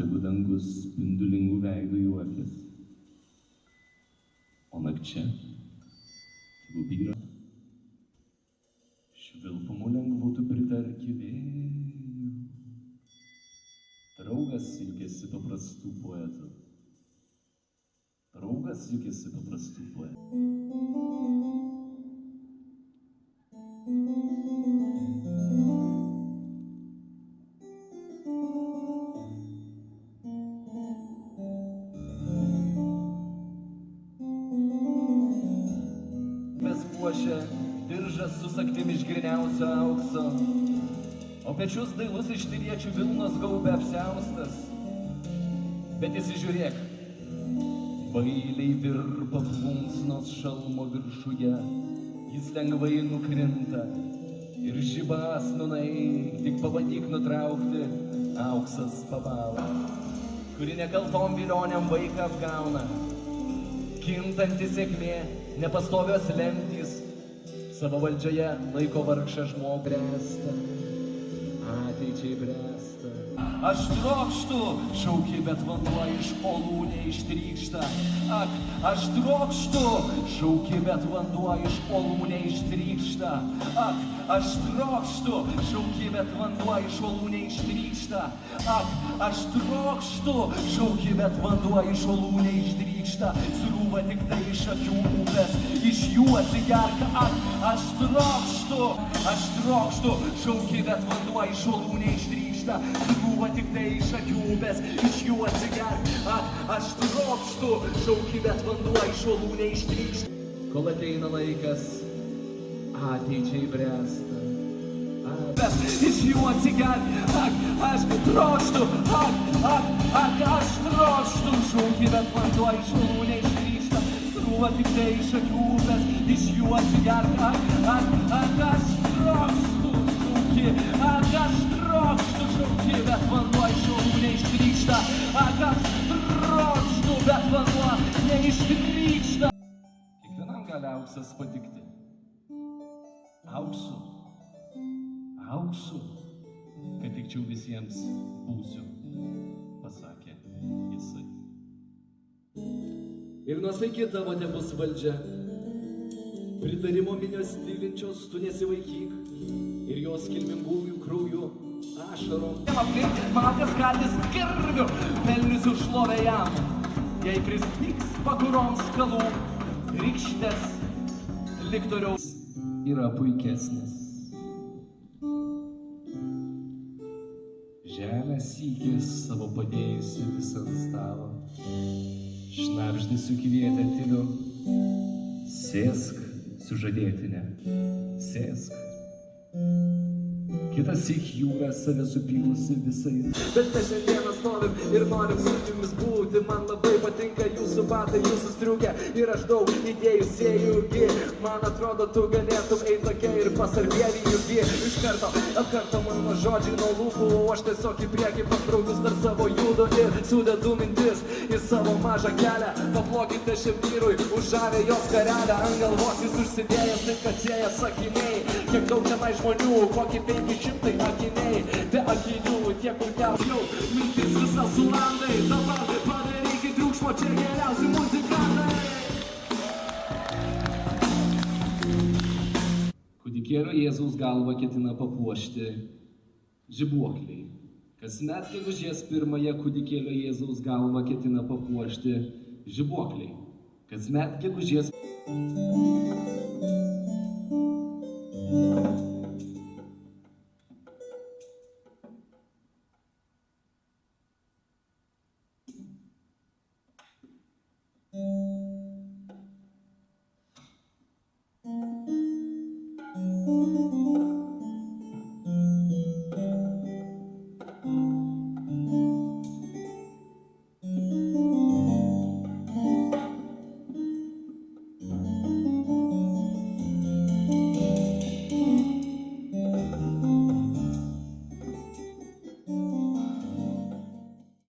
tegu dangus spindulingų veidų juokis, o nakčia tegu byra. Švilpumu lengvu tu pritarki vėjų. Draugas ilgesi paprastų poetų. Draugas ilgesi paprastų poetų. Mes puošia diržas su saktim iš griniausio aukso, o pečius dailus iš tyriečių vilnos gaubia apsiaustas. Bet įsižiūrėk, bailiai virpa plunksnos šalmo viršuje, jis lengvai nukrinta ir žibas nunaik, tik pabandyk nutraukti, auksas pabalo, kuri nekaltom vilionėm vaiką apgauna. Kintanti sėkmė, nepastovios lemtys, savo valdžioje laiko vargšą žmogų bręsta, ateičiai bręsta. Aš trokštu, šauki, bet vanduo iš olų neištrykšta. Ak, aš trokštu, šauki, bet vanduo iš olų neištrykšta. Ak, aš trokštu, šauki, bet vanduo iš olų neištrykšta. Ak, aš trokštu, šauki, bet vanduo iš olų neištrykšta. Srūva tik tai iš akių upės, iš jų atsigerk. Ak, aš trokštu, šauki, bet vanduo iš olų neištrykšta. Srūva tik tai iš akių upės, iš jų atsigerk. Ak, aš trokštu, šauki, bet vanduo iš olų neištrykšta. Kol ateina laikas, ateičiai bręsta. Iš jų atsigerk. Ak, aš trokštu, aš trokštu, šauki, bet vanduo iš olų neištrykšta. Srūva tik tai iš akių upės, iš jų atsigerk. Ak, aš trokštu, šauki, bet vanduo iš olų neištrykšta. Ak, aš trokštu, bet vanduo neištrykšta. Kiekvienam gali auksas patikti. Auksu, kad tikčiau visiems būsiu, pasakė jisai. Ir nuosaiki tavo tebus valdžia, pritarimo minios tylinčios tu nesivaikyk, ir jos kilmingųjų krauju ašarom. Aplink matęs kaldys kirviu, pelniusiu šlovę jam, jei pristiks paguroms skalų, rykštės liktoriaus yra puikesnis. Žemė sykis savo padėjusi visą ant stalo, šnabždesiu kvietė tyliu, sėsk sužadėtinė, sėsk. Kitas syk jūra save supylusi visais. Bet mes šiandieną stovim ir norim su jumis būti. Man labai patinka jūsų batai, jūsų striukė. Ir aš daug idėjų sėjugi. Man atrodo, tu galėtum eiti tokia ir pasarvėlį jugi. Iš karto apkarto mano žodžiai nuo lūpų, o aš tiesiog į priekį pas draugus dar savo judu ir sudedu mintis į savo mažą kelią. Paplokite šiam vyrui, užžavę jos karelę. Ant galvos jis užsidėjęs, taip kad sėja sakiniai. Kiek daug tenai žmonių, kokį 500 akiniai. Be akinių, tiek kur daugiau, mintis visas sulandai. Dabar padarykit triukšmo, čia geriausi muzikantai. Kūdikėlio Jėzaus galvą ketina papuošti žibuokliai. Kasmet gegužės 1 kūdikėlio Jėzaus galvą ketina papuošti žibuokliai. Kasmet gegužės